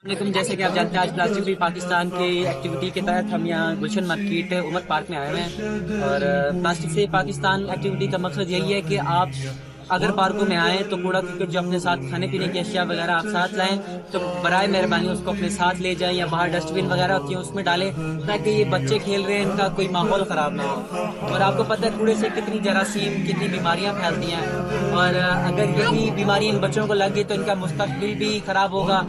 علیکم، جیسے کہ آپ جانتے ہیں آج پلاسٹک فری پاکستان کی ایکٹیویٹی کے تحت ہم یہاں گلشن مارکیٹ عمر پارک میں آئے ہوئے ہیں اور پلاسٹک فری پاکستان ایکٹیویٹی کا مقصد یہی ہے کہ آپ اگر پارکوں میں آئیں تو کوڑا کرکٹ جو اپنے ساتھ کھانے پینے کی اشیاء وغیرہ آپ ساتھ لائیں تو برائے مہربانی اس کو اپنے ساتھ لے جائیں یا باہر ڈسٹ بن وغیرہ ہوتی ہیں اس میں ڈالیں تاکہ یہ بچے کھیل رہے ہیں ان کا کوئی ماحول خراب نہ ہو۔ اور آپ کو پتہ ہے کوڑے سے کتنی جراثیم کتنی بیماریاں پھیلتی ہیں اور اگر یہی بیماری ان بچوں کو لگ گئی تو ان کا مستقبل بھی خراب ہوگا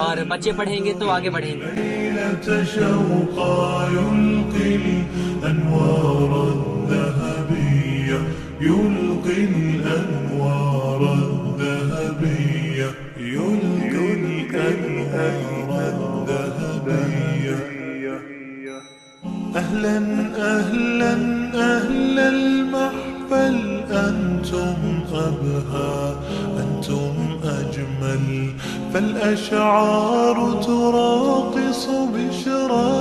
اور بچے پڑھیں گے تو آگے بڑھیں گے۔ يلقي الأنوار الذهبية يلقي الأنوار الذهبية أهلا أهلا أهل المحفل أنتم أبهى أنتم أجمل فالأشعار تراقص بشرا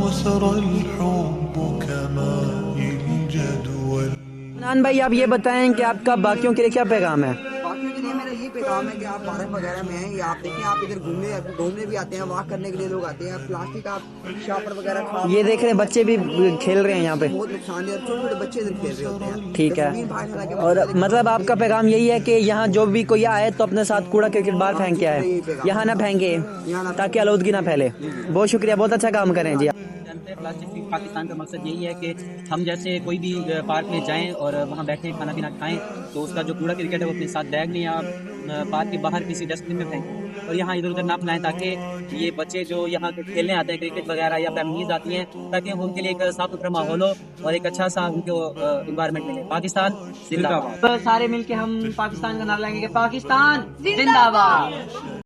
وسرى الحب كماء الجدول۔ عدنان بھائی، آپ یہ بتائیں کہ آپ کا باقیوں کے لیے کیا پیغام ہے؟ باقیوں کے لیے میرا یہ پیغام ہے کہ آپ پارک وغیرہ میں ہیں یا آپ دیکھیں آپ ادھر گھومنے بھی آتے ہیں، واک کرنے کے لیے لوگ آتے ہیں، پلاسٹک آپ شاپر وغیرہ خراب یہ دیکھ رہے ہیں بچے بھی کھیل رہے ہیں یہاں پہ، بہت نقصان ہے اور چھوٹے چھوٹے بچے ادھر کھیل رہے ہوتے ہیں۔ ٹھیک ہے، اور مطلب آپ کا پیغام یہی ہے کہ یہاں جو بھی کوئی آئے تو اپنے ساتھ کوڑا کرکٹ باہر پھینک کے آئے، یہاں نہ پھینکے تاکہ آلودگی نہ پھیلے۔ بہت شکریہ، بہت اچھا کام کریں جی۔ پلاسٹک فری پاکستان کا مقصد یہی ہے کہ ہم جیسے کوئی بھی پارک میں جائیں اور وہاں بیٹھیں کھانا پینا کھائیں تو اس کا جو کوڑا کرکٹ ہے وہ اپنے ساتھ بیگ میں یا پارک کے باہر کسی ڈسٹ بن میں پھینکیں اور یہاں ادھر ادھر نہ پھیلائیں تاکہ یہ بچے جو یہاں کھیلنے آتے ہیں کرکٹ وغیرہ یا فیملیز آتی ہیں تاکہ ان کے لیے ایک صاف ستھرا ماحول ہو اور ایک اچھا سا ان کو انوائرمنٹ ملے۔ پاکستان زندہ باد۔ سارے مل کے ہم پاکستان کا نعرہ لگائیں گے کہ پاکستان زندہ باد۔